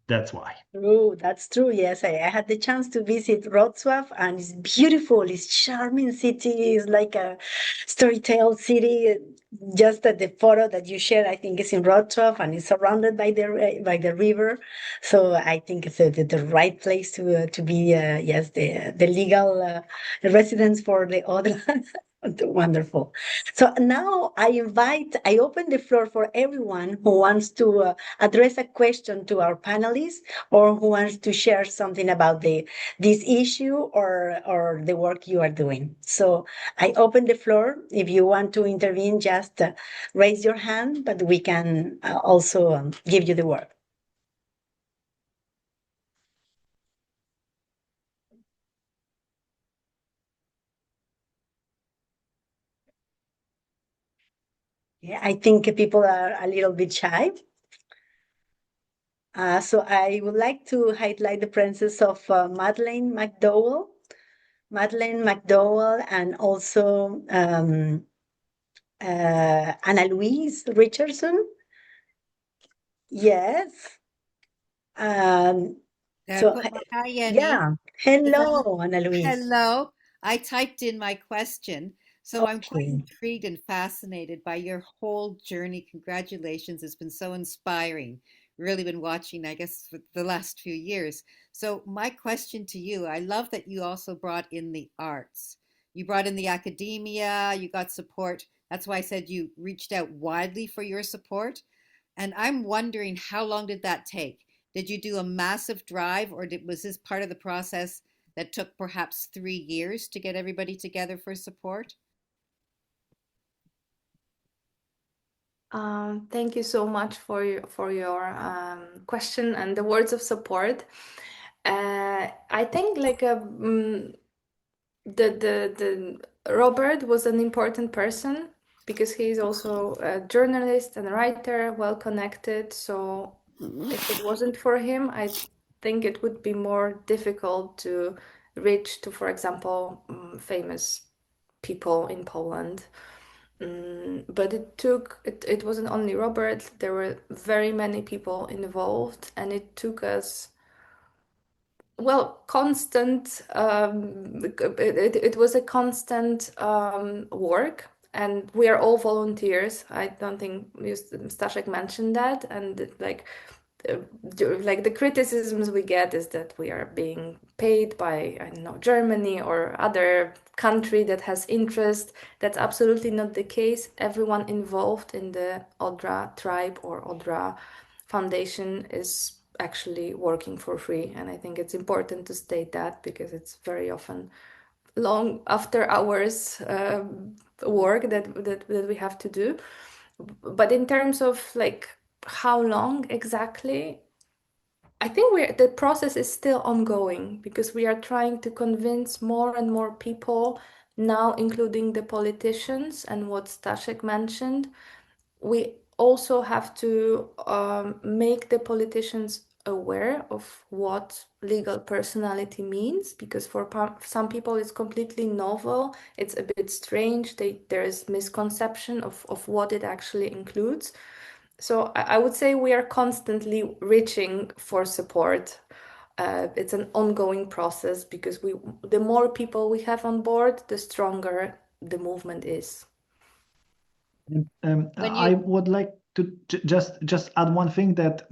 that's why. Oh, that's true. Yes, I had the chance to visit Wrocław, and it's beautiful. It's charming city. It's like a storytale city. Just that the photo that you shared, I think, is in Wrocław, and it's surrounded by the river. So I think it's the right place to be. Yes, the legal residence for the other. Wonderful. So now I open the floor for everyone who wants to address a question to our panelists, or who wants to share something about this issue or the work you are doing. So I open the floor. If you want to intervene, just raise your hand, but we can also give you the word. Yeah, I think people are a little bit shy. So I would like to highlight the presence of Madeleine McDowell, and also Ana Louise Richardson. Yes. So, Hi, Yenny. yeah. Hello, Ana Louise. Hello. I typed in my question. So I'm quite Okay. intrigued and fascinated by your whole journey. Congratulations. It's been so inspiring. Really been watching, I guess, for the last few years. So my question to you, I love that you also brought in the arts. You brought in the academia, you got support. That's why I said you reached out widely for your support. And I'm wondering, how long did that take? Did you do a massive drive, or was this part of the process that took perhaps 3 years to get everybody together for support? Thank you so much for your question and the words of support. I think the Robert was an important person because he's also a journalist and writer, well connected. So if it wasn't for him, I think it would be more difficult to reach to, for example, famous people in Poland. But it wasn't only Robert, there were very many people involved, and it took us, well, constant, it was a constant work, and we are all volunteers. I don't think Staszek mentioned that, and like the criticisms we get is that we are being paid by, I don't know, Germany or other country that has interest. That's absolutely not the case. Everyone involved in the Odra tribe or Odra Foundation is actually working for free, and I think it's important to state that because it's very often long after hours work that we have to do. But in terms of like how long exactly, I think the process is still ongoing because we are trying to convince more and more people now, including the politicians and what Staszek mentioned. We also have to make the politicians aware of what legal personality means, because for some people it's completely novel, it's a bit strange, there is misconception of what it actually includes. So I would say we are constantly reaching for support. It's an ongoing process because the more people we have on board, the stronger the movement is. When I you would like to just add one thing that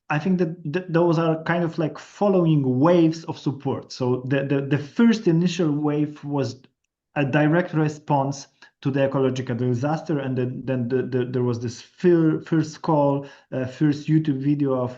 I think that those are kind of like following waves of support. So the first initial wave was a direct response to the ecological disaster, and then there was this first call, first YouTube video of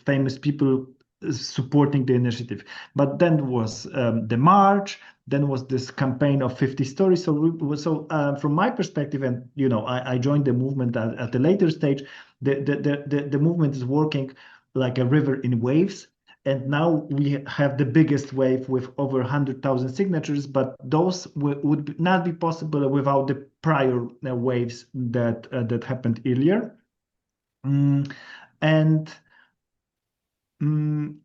famous people supporting the initiative. But then was the march, then was this campaign of 50 stories. So from my perspective, and I joined the movement at a later stage. The movement is working like a river in waves. And now we have the biggest wave with over 100,000 signatures, but those would not be possible without the prior waves that happened earlier. And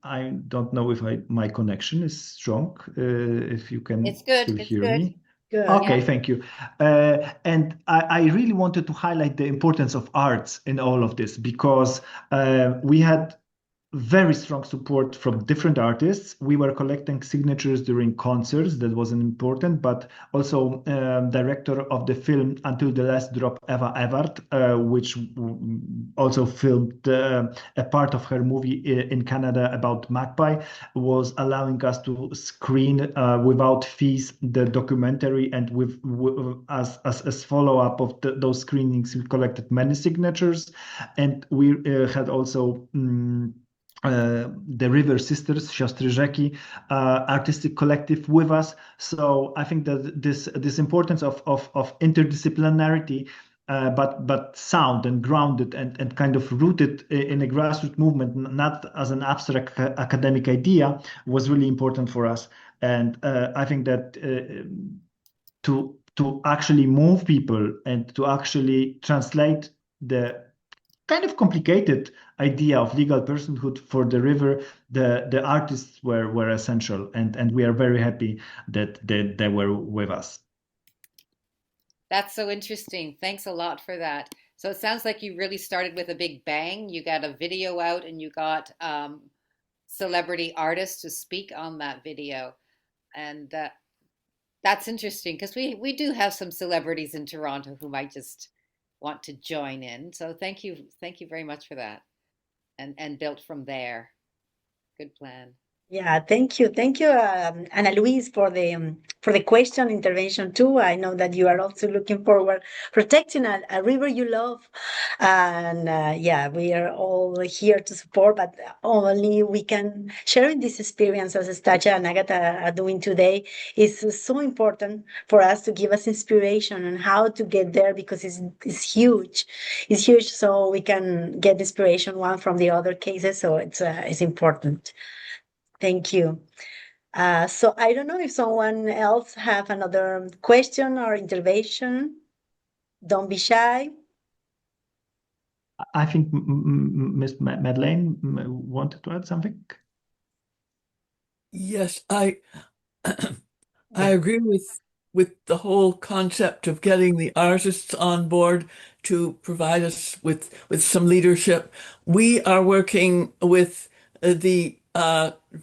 I don't know if my connection is strong, if you can It's good. still It's hear good. me. Good. Okay, thank you. And I really wanted to highlight the importance of arts in all of this, because we had very strong support from different artists. We were collecting signatures during concerts. That was important, but also director of the film Until the Last Drop, Eva Evert, which also filmed a part of her movie in Canada about Magpie, was allowing us to screen without fees the documentary, and as follow-up of those screenings, we collected many signatures, and we had also the River Sisters, Siostry Rzeki, artistic collective with us. So I think that this importance of interdisciplinarity, but sound and grounded and kind of rooted in a grassroots movement, not as an abstract academic idea, was really important for us. And I think that to actually move people and to actually translate the kind of complicated idea of legal personhood for the river, the artists were essential, and we are very happy that they were with us. That's so interesting. Thanks a lot for that. So it sounds like you really started with a big bang. You got a video out and you got celebrity artists to speak on that video. And that's interesting because we do have some celebrities in Toronto who might just want to join in. So thank you very much for that. And built from there. Good plan. Yeah, thank you. Thank you, Ana Luis, for the question intervention too. I know that you are also looking forward protecting a river you love. And yeah, we are all here to support, but only we can sharing this experience as Stacha and Agatha are doing today is so important for us to give us inspiration on how to get there, because it's huge. It's huge, so we can get inspiration one from the other cases. So it's important. Thank you. So I don't know if someone else have another question or intervention. Don't be shy. I think Miss Madeleine wanted to add something. Yes, I agree with the whole concept of getting the artists on board to provide us with some leadership. We are working with the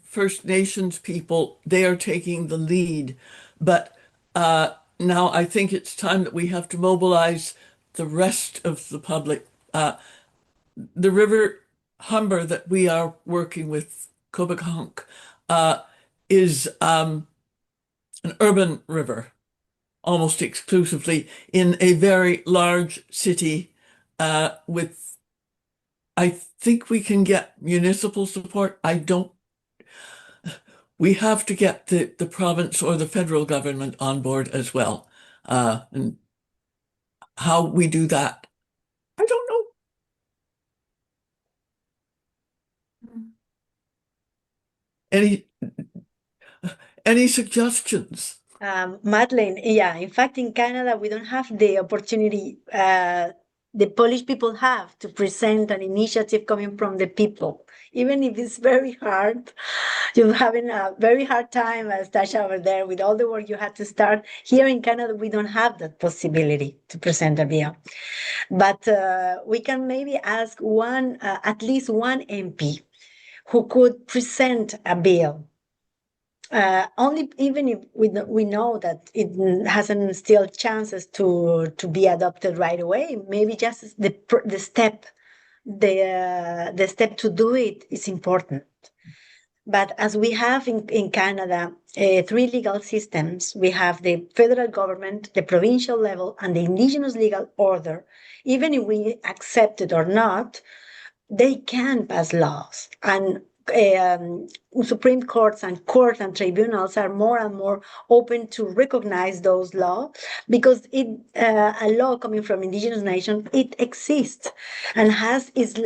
First Nations people. They are taking the lead, but now I think it's time that we have to mobilize the rest of the public. The River Humber that we are working with, Kobakunk, is an urban river, almost exclusively in a very large city with, I think we can get municipal support. We have to get the province or the federal government on board as well. And how we do that, I don't know. Any suggestions? Madeleine, yeah, in fact, in Canada, we don't have the opportunity the Polish people have to present an initiative coming from the people, even if it's very hard. You're having a very hard time, as Tasha over there, with all the work you had to start. Here in Canada, we don't have that possibility to present a bill. But we can maybe ask at least one MP who could present a bill. Only even if we know that it hasn't still chances to be adopted right away, maybe just the step to do it is important. But as we have in Canada, three legal systems, we have the federal government, the provincial level, and the indigenous legal order. Even if we accept it or not, they can pass laws. And Supreme Courts and courts and tribunals are more and more open to recognize those laws because a law coming from indigenous nation, it exists and has its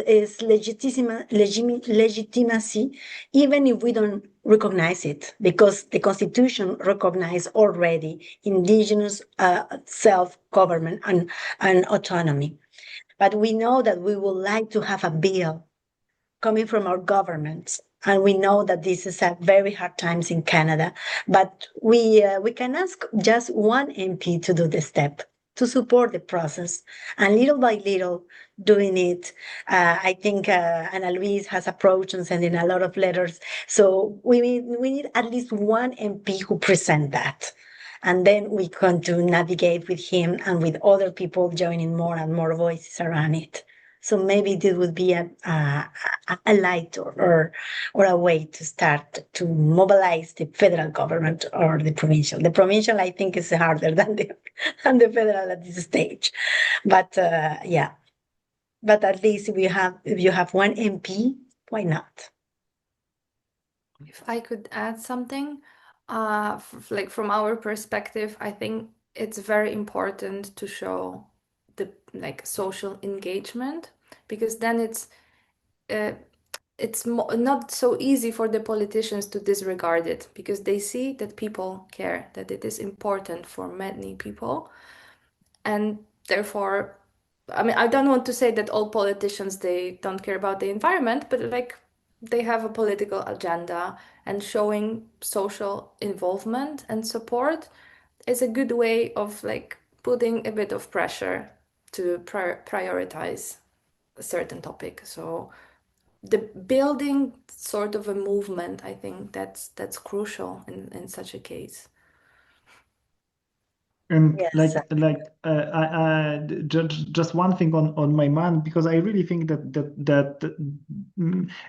legitimacy, even if we don't recognize it, because the Constitution recognizes already indigenous self-government and autonomy. But we know that we would like to have a bill coming from our governments. And we know that this is a very hard times in Canada, but we can ask just one MP to do the step to support the process, and little by little doing it. I think Ana Luis has approached and sending a lot of letters. So we need at least one MP who present that. And then we can to navigate with him and with other people joining more and more voices around it. So maybe this would be a light or a way to start to mobilize the federal government or the provincial. The provincial, I think, is harder than the federal at this stage. But yeah, but at least if you have one MP, why not? If I could add something, like from our perspective, I think it's very important to show the like social engagement, because then it's not so easy for the politicians to disregard it, because they see that people care, that it is important for many people, and therefore, I mean, I don't want to say that all politicians, they don't care about the environment, but like they have a political agenda, and showing social involvement and support is a good way of like putting a bit of pressure to prioritize a certain topic. So the building sort of a movement, I think that's crucial in such a case. And Yes. just one thing on my mind, because I really think that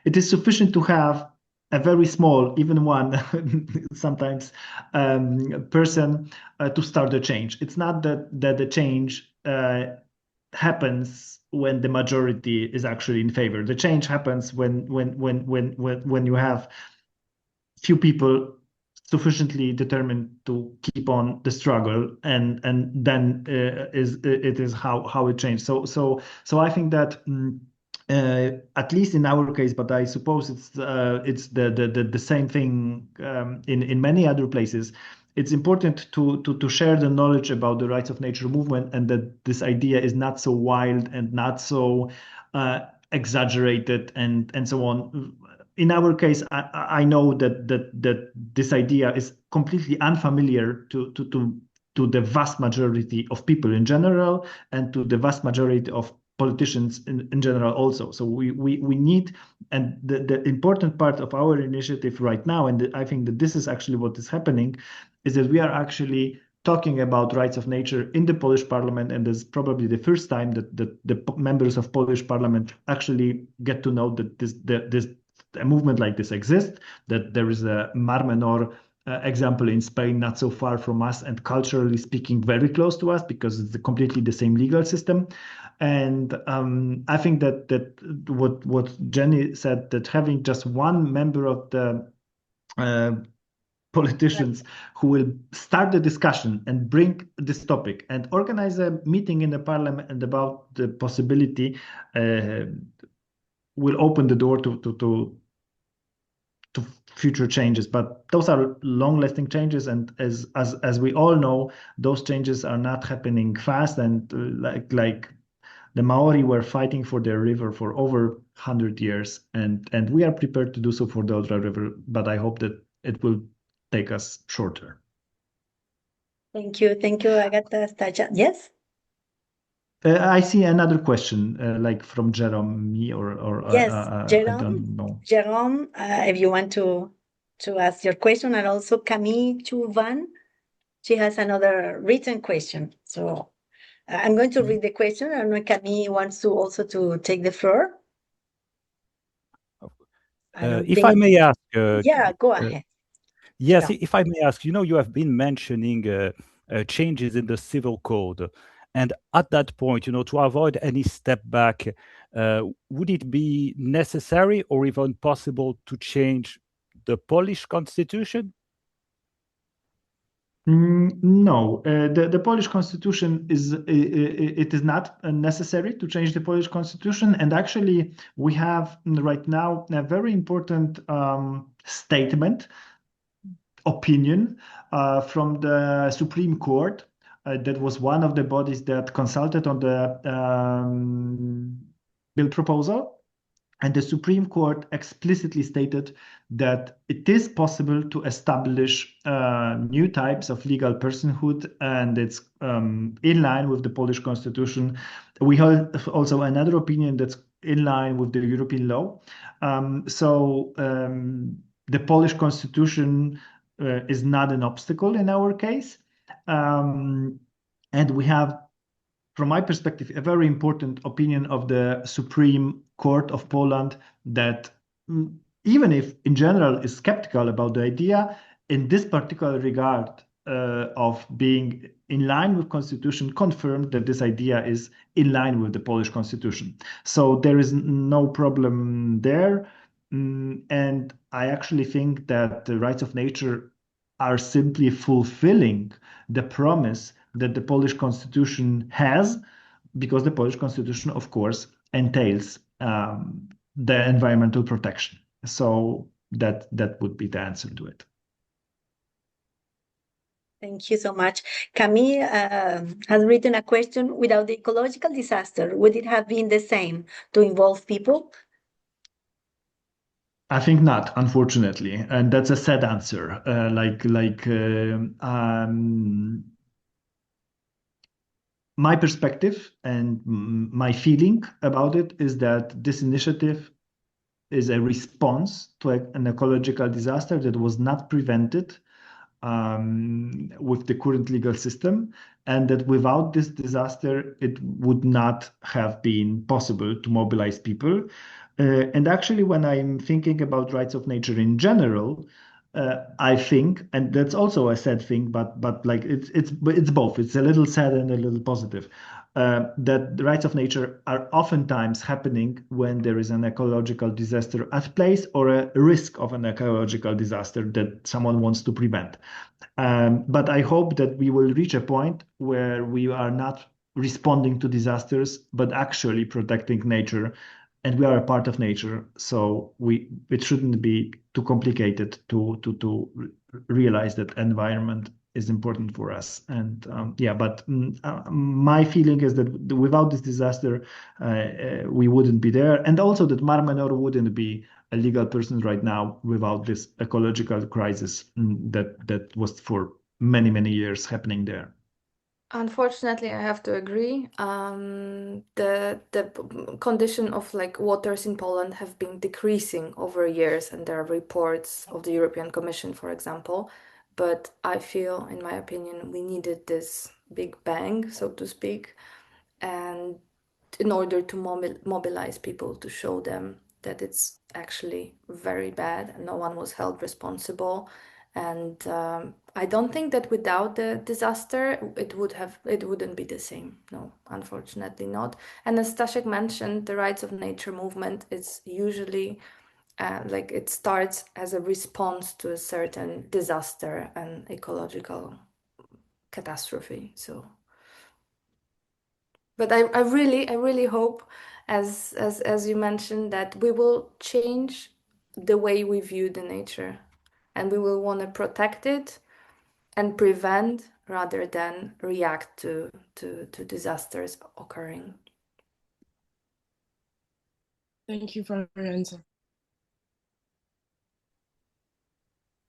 it is sufficient to have a very small, even one sometimes person to start the change. It's not that the change happens when the majority is actually in favor. The change happens when you have few people sufficiently determined to keep on the struggle, and then it is how it changed. So I think that at least in our case, but I suppose it's the same thing in many other places. It's important to share the knowledge about the rights of nature movement, and that this idea is not so wild and not so exaggerated and so on. In our case, I know that this idea is completely unfamiliar to the vast majority of people in general, and to the vast majority of politicians in general also. So we need, and the important part of our initiative right now, and I think that this is actually what is happening, is that we are actually talking about rights of nature in the Polish parliament, and this is probably the first time that the members of Polish parliament actually get to know that a movement like this exists, that there is a Mar Menor example in Spain, not so far from us, and culturally speaking, very close to us, because it's completely the same legal system. And I think that what Jenny said, that having just one member of the politicians who will start the discussion and bring this topic and organize a meeting in the parliament and about the possibility will open the door to future changes. But those are long-lasting changes, and as we all know, those changes are not happening fast, and like The Maori were fighting for their river for over 100 years, and we are prepared to do so for the Odra River, but I hope that it will take us shorter. Thank you, Agatha Stacha. Yes? I see another question, like from Jeremy or Yes, I Jerome. don't know. Jerome, if you want to ask your question, and also Camille Chuvan, she has another written question. So I'm going to read the question. I don't know if Camille wants to also to take the floor. I don't If I think. may ask, Yeah, go ahead. yes, Jerome. if I may ask, you have been mentioning changes in the civil code. And at that point, to avoid any step back, would it be necessary or even possible to change the Polish constitution? No, the Polish constitution it is not necessary to change the Polish constitution, and actually we have right now a very important statement opinion from the Supreme Court. That was one of the bodies that consulted on the bill proposal. And the Supreme Court explicitly stated that it is possible to establish new types of legal personhood, and it's in line with the Polish constitution. We have also another opinion that's in line with the European law. The Polish constitution is not an obstacle in our case. And we have, from my perspective, a very important opinion of the Supreme Court of Poland that even if in general is skeptical about the idea, in this particular regard of being in line with constitution, confirmed that this idea is in line with the Polish constitution. So there is no problem there. And I actually think that the rights of nature are simply fulfilling the promise that the Polish constitution has, because the Polish constitution, of course, entails the environmental protection. So that would be the answer to it. Thank you so much. Camille has written a question: without the ecological disaster, would it have been the same to involve people? I think not, unfortunately, and that's a sad answer. My perspective and my feeling about it is that this initiative is a response to an ecological disaster that was not prevented with the current legal system, and that without this disaster, it would not have been possible to mobilize people. And actually, when I'm thinking about rights of nature in general, I think, and that's also a sad thing, but like it's both. It's a little sad and a little positive. That the rights of nature are oftentimes happening when there is an ecological disaster at place or a risk of an ecological disaster that someone wants to prevent. But I hope that we will reach a point where we are not responding to disasters, but actually protecting nature, and we are a part of nature. So it shouldn't be too complicated to realize that environment is important for us. And my feeling is that without this disaster, we wouldn't be there, and also that Mar Menor wouldn't be a legal person right now without this ecological crisis that was for many years happening there. Unfortunately, I have to agree. The condition of like waters in Poland have been decreasing over years, and there are reports of the European Commission, for example. But I feel, in my opinion, we needed this big bang, so to speak, and in order to mobilize people, to show them that it's actually very bad and no one was held responsible. And I don't think that without the disaster it wouldn't be the same. No, unfortunately not. And as Staszek mentioned, the rights of nature movement is usually like it starts as a response to a certain disaster and ecological catastrophe. So, but I really hope, as you mentioned, that we will change the way we view the nature, and we will want to protect it and prevent rather than react to disasters occurring. Thank you for your answer.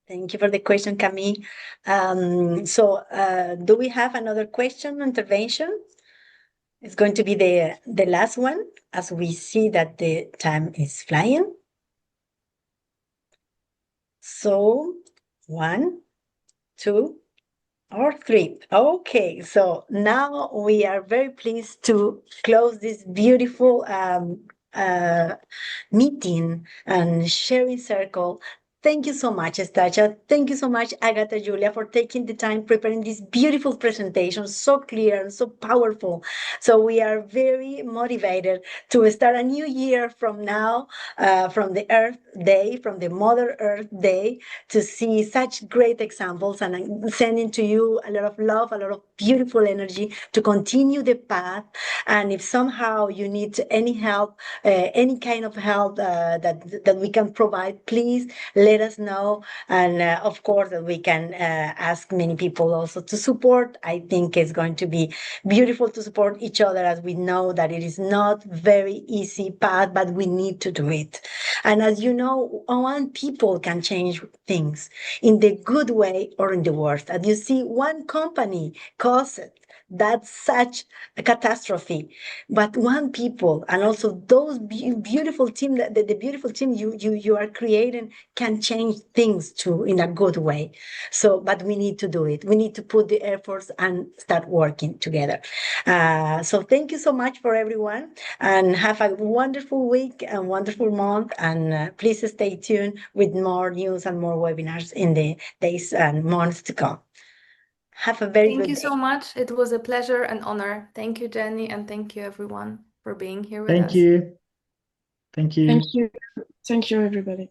Thank you for the question, Camille. Do we have another question, intervention? It's going to be the last one, as we see that the time is flying. So, 1, 2, or 3. Okay, so now we are very pleased to close this beautiful meeting and sharing circle. Thank you so much, Estacha. Thank you so much, Agatha, Julia, for taking the time preparing this beautiful presentation, so clear and so powerful. So we are very motivated to start a new year from now, from the Earth Day, from the Mother Earth Day, to see such great examples. And I'm sending to you a lot of love, a lot of beautiful energy to continue the path. And if somehow you need any help, any kind of help that we can provide, please let us know. And of course, that we can ask many people also to support. I think it's going to be beautiful to support each other, as we know that it is not very easy path, but we need to do it. And as you know, one people can change things in the good way or in the worst. And you see, one company caused it. That's such a catastrophe. But one people, and also those beautiful team, the beautiful team you are creating, can change things too in a good way. So, but we need to do it. We need to put the efforts and start working together. So thank you so much for everyone, and have a wonderful week and wonderful month. And please stay tuned with more news and more webinars in the days and months to come. Have a very Thank good you day. so much. It was a pleasure and honor. Thank you, Jenny, and thank you everyone for being here with Thank us. you. Thank you. Thank you. Thank you, everybody.